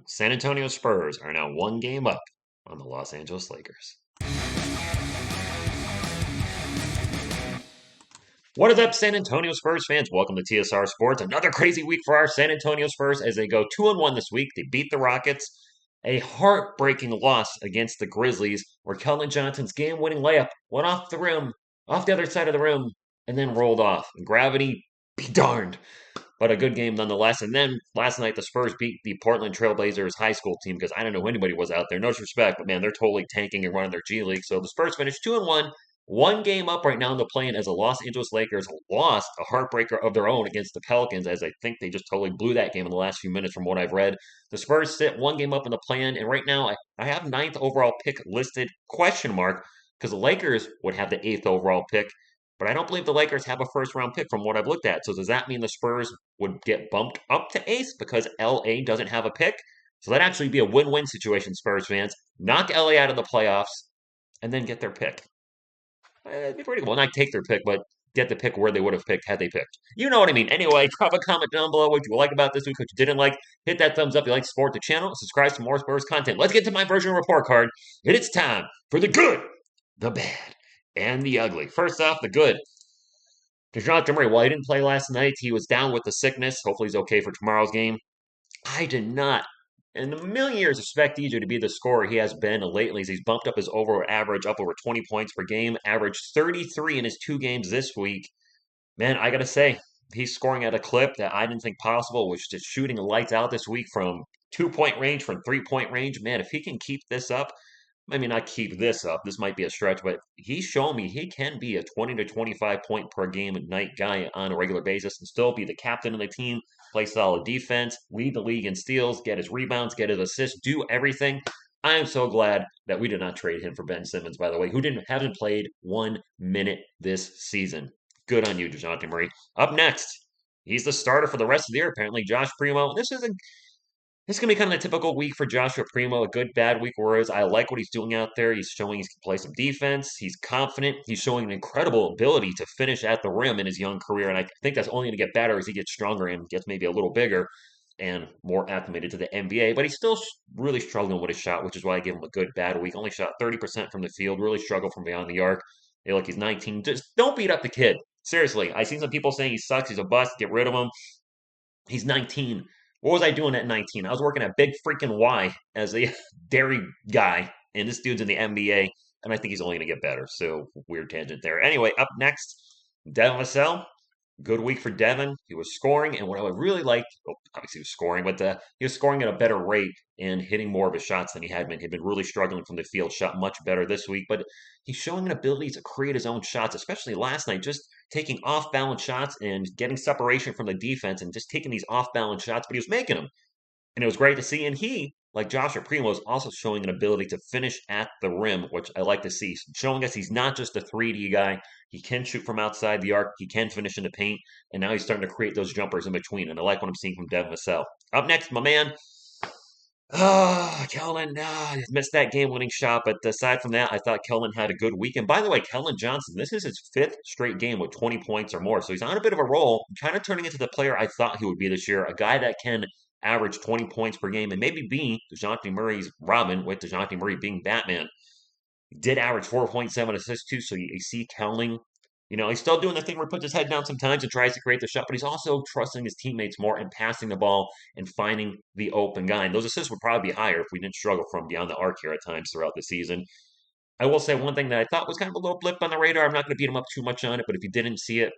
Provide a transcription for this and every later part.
San Antonio Spurs are now one game up on the Los Angeles Lakers. What is up, San Antonio Spurs fans? Welcome to TSR Sports. Another crazy week for our San Antonio Spurs as they go 2-1 this week. They beat the Rockets. A heartbreaking loss against the Grizzlies, where Keldon Johnson's game-winning layup went off the rim, off the other side of the rim, and then rolled off. Gravity be darned. But a good game nonetheless. And then last night, the Spurs beat the Portland Trailblazers high school team because I don't know who anybody was out there. No disrespect, but man, they're totally tanking and running their G League. So the Spurs finished 2-1, one game up right now in the play-in as the Los Angeles Lakers lost a heartbreaker of their own against the Pelicans, as I think they just totally blew that game in the last few minutes from what I've read. The Spurs sit one game up in the play-in, and right now I have ninth overall pick listed question mark because the Lakers would have the eighth overall pick. But I don't believe the Lakers have a first round pick from what I've looked at. So does that mean the Spurs would get bumped up to eighth because LA doesn't have a pick? So that'd actually be a win-win situation, Spurs fans. Knock LA out of the playoffs and then get their pick. It'd be pretty cool. Not take their pick, but get the pick where they would have picked had they picked. You know what I mean. Anyway, drop a comment down below what you like about this week, what you didn't like. Hit that thumbs up if you like to support the channel. Subscribe to more Spurs content. Let's get to my version report card. And it's time for the good, the bad, and the ugly. First off, the good. DeJounte Murray, while he didn't play last night, he was down with the sickness. Hopefully he's okay for tomorrow's game. I did not in a million years expect DJ to be the scorer he has been lately. He's bumped up his over average up over 20 points per game, averaged 33 in his two games this week. Man, I gotta say, he's scoring at a clip that I didn't think possible, which is shooting lights out this week from 2 point range, from 3 point range. Man, if he can keep this up, I mean, not keep this up. This might be a stretch, but he's shown me he can be a 20 to 25 point per game a night guy on a regular basis and still be the captain of the team, play solid defense, lead the league in steals, get his rebounds, get his assists, do everything. I am so glad that we did not trade him for Ben Simmons, by the way, who hasn't played 1 minute this season. Good on you, DeJounte Murray. Up next, he's the starter for the rest of the year, apparently. Josh Primo. This is going to be kind of a typical week for Joshua Primo, a good, bad week. Whereas I like what he's doing out there. He's showing he can play some defense. He's confident. He's showing an incredible ability to finish at the rim in his young career. And I think that's only going to get better as he gets stronger and gets maybe a little bigger and more acclimated to the NBA. But he's still really struggling with his shot, which is why I give him a good, bad week. Only shot 30% from the field. Really struggled from beyond the arc. Hey, look, he's 19. Just don't beat up the kid. Seriously, I seen some people saying he sucks. He's a bust. Get rid of him. He's 19. What was I doing at 19? I was working at Big Freaking Y as a dairy guy, and this dude's in the NBA, and I think he's only going to get better. So, weird tangent there. Anyway, up next, Devin Vassell. Good week for Devin. He was scoring, and what I would really like, well, obviously he was scoring, but he was scoring at a better rate and hitting more of his shots than he had been. He'd been really struggling from the field, shot much better this week, but he's showing an ability to create his own shots, especially last night, just taking off balance shots and getting separation from the defense and just taking these off balance shots, but he was making them. And it was great to see. And he, like Joshua Primo, is also showing an ability to finish at the rim, which I like to see. Showing us he's not just a 3D guy. He can shoot from outside the arc. He can finish in the paint. And now he's starting to create those jumpers in between. And I like what I'm seeing from Devin Vassell. Up next, my man. Kellen, missed that game-winning shot, but aside from that, I thought Kellen had a good week. And by the way, Kellen Johnson, this is his fifth straight game with 20 points or more, so he's on a bit of a roll, kind of turning into the player I thought he would be this year, a guy that can average 20 points per game and maybe be DeJounte Murray's Robin with DeJounte Murray being Batman. He did average 4.7 assists too, so you see Kellen, he's still doing the thing where he puts his head down sometimes and tries to create the shot, but he's also trusting his teammates more and passing the ball and finding the open guy. And those assists would probably be higher if we didn't struggle from beyond the arc here at times throughout the season. I will say one thing that I thought was kind of a little blip on the radar. I'm not going to beat him up too much on it, but if you didn't see it,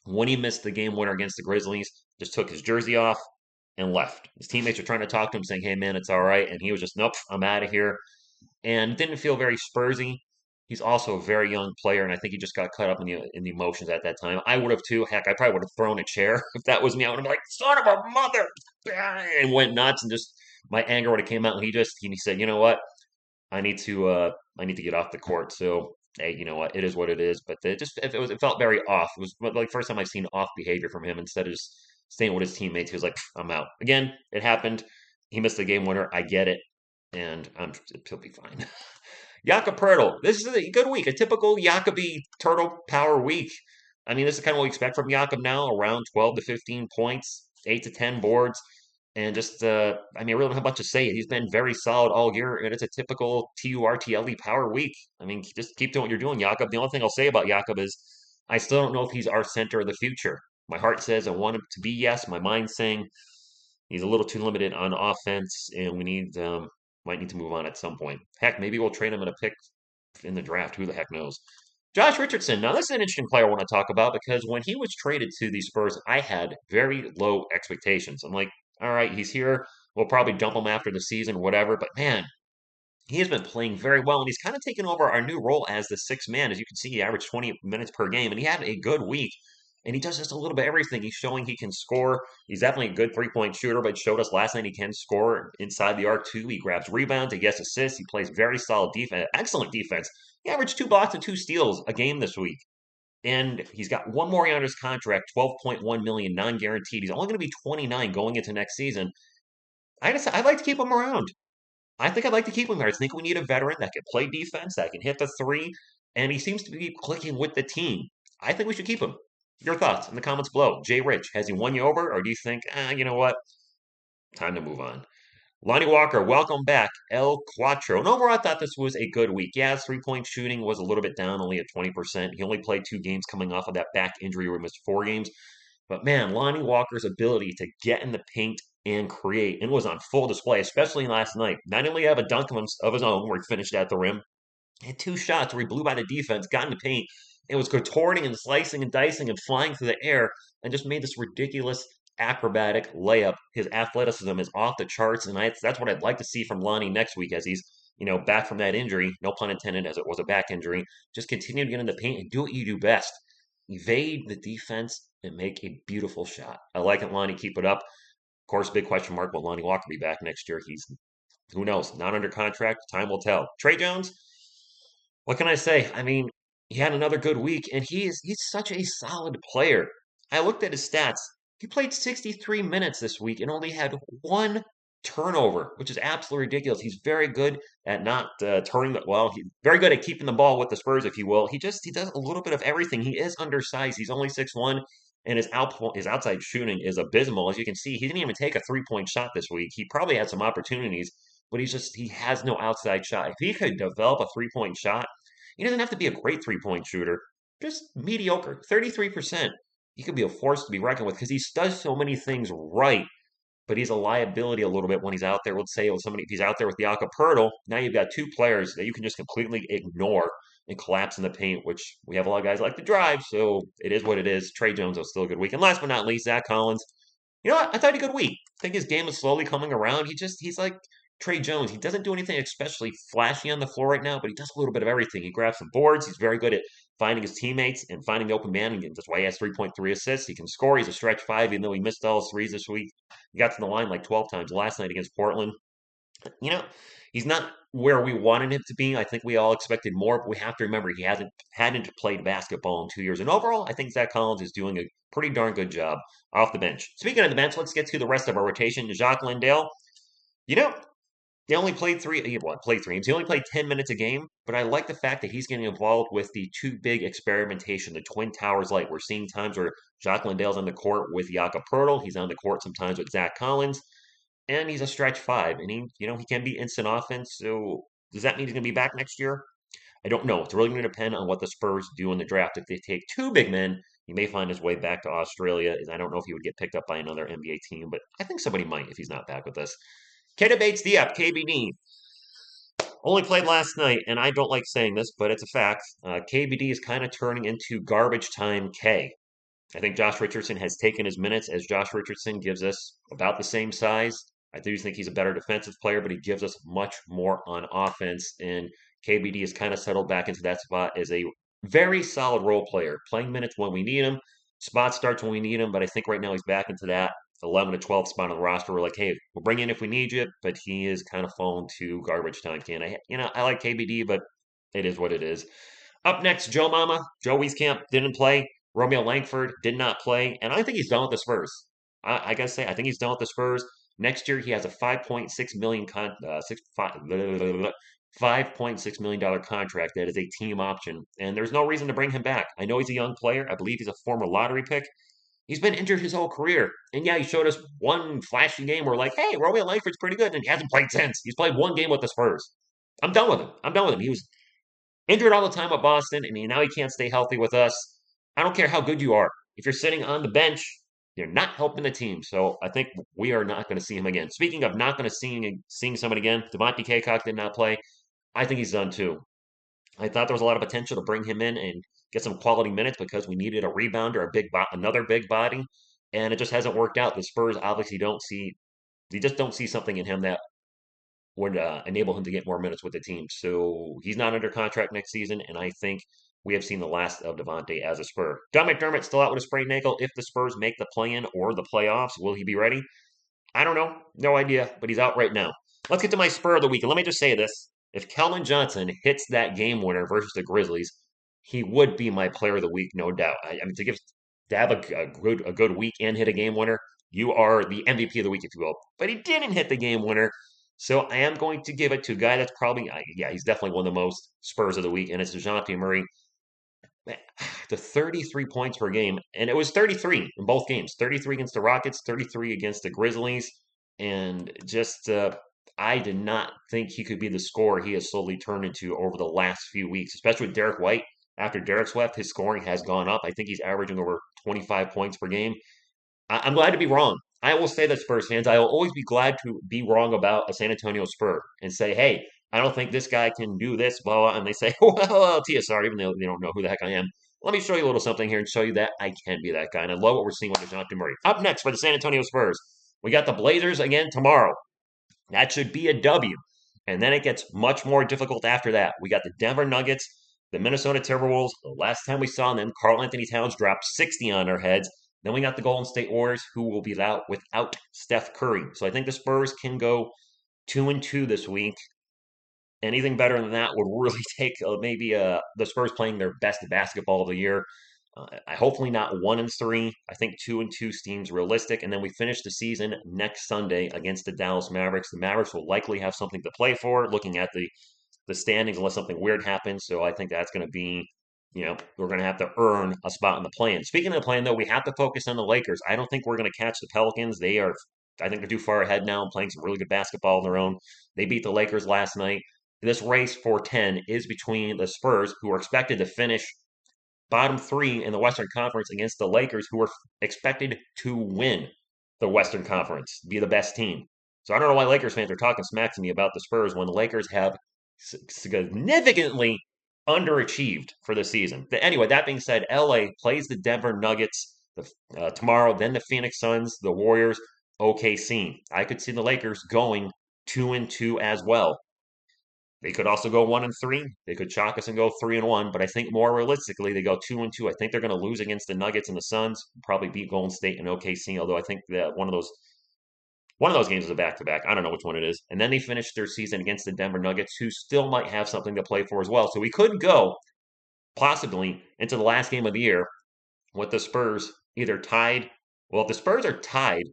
when he missed the game winner against the Grizzlies, just took his jersey off and left. His teammates were trying to talk to him, saying, "Hey, man, it's all right." And he was just, "Nope, I'm out of here." And didn't feel very Spursy. He's also a very young player, and I think he just got caught up in the emotions at that time. I would have too. Heck, I probably would have thrown a chair if that was me. I would have been like, "Son of a mother!" and went nuts, and just my anger would have came out. And he said, "You know what? I need to get off the court." So hey, you know what? It is what it is. But it felt very off. It was like first time I've seen off behavior from him. Instead of just staying with his teammates, he was like, "I'm out." Again, it happened. He missed the game winner. I get it, and he'll be fine. Jakob Pertl. This is a good week, a typical Jacoby Turtle Power week. I mean, this is kind of what we expect from Jakob now, around 12 to 15 points, 8 to 10 boards. And just, I mean, I really don't have much to say. He's been very solid all year, and it's a typical TURTLE power week. I mean, just keep doing what you're doing, Jakob. The only thing I'll say about Jakob is I still don't know if he's our center of the future. My heart says I want him to be yes. My mind's saying he's a little too limited on offense, and we might need to move on at some point. Heck, maybe we'll trade him in a pick in the draft. Who the heck knows? Josh Richardson. Now, this is an interesting player I want to talk about because when he was traded to the Spurs, I had very low expectations. I'm like, all right, he's here. We'll probably dump him after the season, whatever. But man, he has been playing very well, and he's kind of taken over our new role as the sixth man. As you can see, he averaged 20 minutes per game, and he had a good week. And he does just a little bit of everything. He's showing he can score. He's definitely a good three-point shooter, but showed us last night he can score inside the arc too. He grabs rebounds, he gets assists, he plays very solid defense, excellent defense. He averaged 2 blocks and 2 steals a game this week. And he's got one more year on his contract, 12.1 million non-guaranteed. He's only going to be 29 going into next season. I'd like to keep him around. I think I'd like to keep him there. I think we need a veteran that can play defense, that can hit the three, and he seems to be clicking with the team. I think we should keep him. Your thoughts in the comments below. Jay Rich, has he won you over, or do you think, you know what? Time to move on. Lonnie Walker, welcome back. El Cuatro. And overall, I thought this was a good week. Yeah, his three-point shooting was a little bit down, only at 20%. He only played 2 games coming off of that back injury where he missed 4 games. But man, Lonnie Walker's ability to get in the paint and create and was on full display, especially last night. Not only have a dunk of his own where he finished at the rim, he had 2 shots where he blew by the defense, got in the paint, and was contorting and slicing and dicing and flying through the air and just made this ridiculous acrobatic layup. His athleticism is off the charts, and that's what I'd like to see from Lonnie next week as he's back from that injury. No pun intended, as it was a back injury. Just continue to get in the paint and do what you do best. Evade the defense and make a beautiful shot. I like it, Lonnie. Keep it up. Of course, big question mark, will Lonnie Walker be back next year? Who knows? Not under contract. Time will tell. Trey Jones, what can I say? I mean, he had another good week, and he's such a solid player. I looked at his stats. He played 63 minutes this week and only had 1 turnover, which is absolutely ridiculous. He's very good at not turning the well. He's very good at keeping the ball with the Spurs, if you will. He does a little bit of everything. He is undersized. He's only 6'1", and his outside shooting is abysmal. As you can see, he didn't even take a 3-point shot this week. He probably had some opportunities, but he has no outside shot. If he could develop a 3-point shot, he doesn't have to be a great 3-point shooter, just mediocre, 33%. He could be a force to be reckoned with because he does so many things right, but he's a liability a little bit when he's out there. Let's say if he's out there with the Acapurtle, now you've got 2 players that you can just completely ignore and collapse in the paint, which we have a lot of guys like to drive, so it is what it is. Trey Jones was still a good week. And last but not least, Zach Collins. You know what? I thought he had a good week. I think his game is slowly coming around. He's like Trey Jones. He doesn't do anything especially flashy on the floor right now, but he does a little bit of everything. He grabs some boards. He's very good at finding his teammates and finding the open man. And that's why he has 3.3 assists. He can score. He's a stretch 5, even though he missed all his threes this week. He got to the line like 12 times last night against Portland. You know, he's not where we wanted him to be. I think we all expected more, but we have to remember he hadn't played basketball in 2 years. And overall, I think Zach Collins is doing a pretty darn good job off the bench. Speaking of the bench, let's get to the rest of our rotation. Jacques Lindale, you know, he only played played 3 games. He only played 10 minutes a game, but I like the fact that he's getting involved with the too big experimentation, the Twin Towers light. We're seeing times where Jacques Lindale's on the court with Jakob Pertl. He's on the court sometimes with Zach Collins, and he's a stretch 5, and he can be instant offense. So does that mean he's going to be back next year? I don't know. It's really going to depend on what the Spurs do in the draft. If they take 2 big men, he may find his way back to Australia. I don't know if he would get picked up by another NBA team, but I think somebody might if he's not back with us. Keita Bates-Diop, KBD, only played last night, and I don't like saying this, but it's a fact. KBD is kind of turning into garbage time K. I think Josh Richardson has taken his minutes as Josh Richardson gives us about the same size. I do think he's a better defensive player, but he gives us much more on offense. And KBD has kind of settled back into that spot as a very solid role player, playing minutes when we need him, spot starts when we need him. But I think right now he's back into that 11 to 12 spot on the roster. We're like, hey, we'll bring in if we need you, but he is kind of fallen to garbage time. I like KBD, but it is what it is. Up next, Joe Mama. Joe Wieskamp didn't play. Romeo Langford did not play, and I think he's done with the Spurs. I gotta say, I think he's done with the Spurs. Next year, he has a $5.6 million contract that is a team option, and there's no reason to bring him back. I know he's a young player. I believe he's a former lottery pick, He's been injured his whole career. And yeah, he showed us one flashy game where, like, hey, Romeo Langford's pretty good. And he hasn't played since. He's played one game with the Spurs. I'm done with him. I'm done with him. He was injured all the time at Boston. I mean, now he can't stay healthy with us. I don't care how good you are. If you're sitting on the bench, you're not helping the team. So I think we are not going to see him again. Speaking of not going to seeing someone again, Devontae Kaycock did not play. I think he's done too. I thought there was a lot of potential to bring him in and get some quality minutes because we needed a rebounder, another big body, and it just hasn't worked out. The Spurs obviously don't see, they just don't see something in him that would enable him to get more minutes with the team. So he's not under contract next season, and I think we have seen the last of Devontae as a Spur. John McDermott's still out with a sprained ankle. If the Spurs make the play-in or the playoffs, will he be ready? I don't know. No idea, but he's out right now. Let's get to my Spur of the week. And let me just say this. If Keldon Johnson hits that game winner versus the Grizzlies, he would be my player of the week, no doubt. I mean, to have a good week and hit a game winner, you are the MVP of the week, if you will. But he didn't hit the game winner. So I am going to give it to a guy that's probably, yeah, he's definitely one of the most Spurs of the week, and it's DeJounte Murray. Man, the 33 points per game, and it was 33 in both games. 33 against the Rockets, 33 against the Grizzlies, and just I did not think he could be the scorer he has slowly turned into over the last few weeks, especially with Derek White. After Derek's left, his scoring has gone up. I think he's averaging over 25 points per game. I'm glad to be wrong. I will say that, Spurs fans, I will always be glad to be wrong about a San Antonio Spur and say, hey, I don't think this guy can do this, blah, blah, and they say, well, TSR, even though they don't know who the heck I am. Let me show you a little something here and show you that I can be that guy. And I love what we're seeing with DeJounte Murray. Up next for the San Antonio Spurs, we got the Blazers again tomorrow. That should be a W. And then it gets much more difficult after that. We got the Denver Nuggets, the Minnesota Timberwolves. The last time we saw them, Karl Anthony Towns dropped 60 on their heads. Then we got the Golden State Warriors, who will be out without Steph Curry. So I think the Spurs can go 2-2 this week. Anything better than that would really take maybe the Spurs playing their best basketball of the year. I hopefully not 1-3. I think 2-2 seems realistic, and then we finish the season next Sunday against the Dallas Mavericks. The Mavericks will likely have something to play for, looking at the standings, unless something weird happens. So I think that's going to be, we're going to have to earn a spot in the play-in. Speaking of the play-in, though, we have to focus on the Lakers. I don't think we're going to catch the Pelicans. I think they're too far ahead now and playing some really good basketball on their own. They beat the Lakers last night. This race for 10 is between the Spurs, who are expected to finish bottom three in the Western Conference, against the Lakers, who are expected to win the Western Conference, be the best team. So I don't know why Lakers fans are talking smack to me about the Spurs when the Lakers have significantly underachieved for the season. But anyway, that being said, LA plays the Denver Nuggets tomorrow, then the Phoenix Suns, the Warriors, OKC. I could see the Lakers going 2-2 as well. They could also go 1-3. They could chalk us and go 3-1. But I think more realistically, they go 2-2. I think they're going to lose against the Nuggets and the Suns. Probably beat Golden State and OKC. Although I think that one of those games is a back-to-back. I don't know which one it is. And then they finish their season against the Denver Nuggets, who still might have something to play for as well. So we could go possibly into the last game of the year with the Spurs either tied. Well, if the Spurs are tied,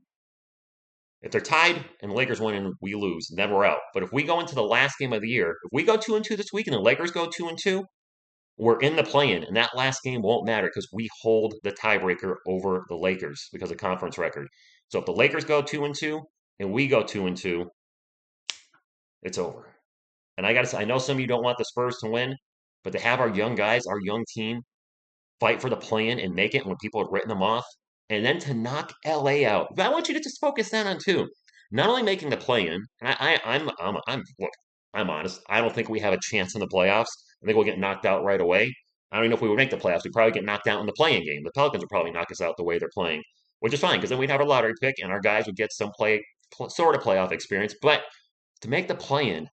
if they're tied and the Lakers win and we lose, then we're out. But if we go into the last game of the year, if we go 2-2 this week and the Lakers go 2-2, we're in the play-in, and that last game won't matter because we hold the tiebreaker over the Lakers because of conference record. So if the Lakers go 2-2 and we go 2-2, it's over. And I gotta say, I know some of you don't want the Spurs to win, but to have our young guys, our young team, fight for the play-in and make it when people have written them off, and then to knock LA out. But I want you to just focus that on too. Not only making the play-in, and look, I'm honest. I don't think we have a chance in the playoffs. I think we'll get knocked out right away. I don't even know if we would make the playoffs. We'd probably get knocked out in the play-in game. The Pelicans would probably knock us out the way they're playing, which is fine because then we'd have a lottery pick and our guys would get some sort of playoff experience. But to make the play-in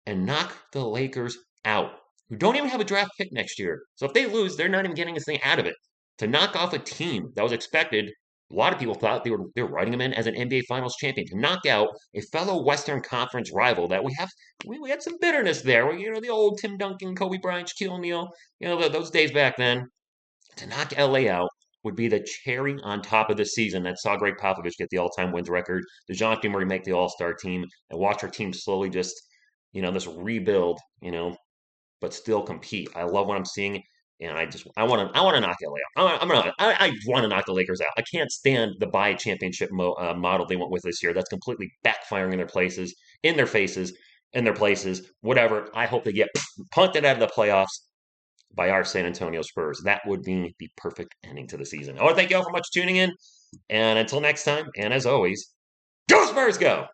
and knock the Lakers out, who don't even have a draft pick next year. So if they lose, they're not even getting anything out of it. To knock off a team that was expected, a lot of people thought they were writing him in as an NBA Finals champion. To knock out a fellow Western Conference rival that we had some bitterness there. The old Tim Duncan, Kobe Bryant, Shaquille O'Neal, those days back then. To knock LA out would be the cherry on top of the season that saw Greg Popovich get the all-time wins record, DeJounte Murray make the All-Star team, and watch our team slowly just, this rebuild, but still compete. I love what I'm seeing. And I want to knock LA out. I want to knock the Lakers out. I can't stand the buy championship model they went with this year. That's completely backfiring in their faces, in their places, whatever. I hope they get punted out of the playoffs by our San Antonio Spurs. That would be the perfect ending to the season. I want to thank you all for much tuning in. And until next time, and as always, go Spurs go!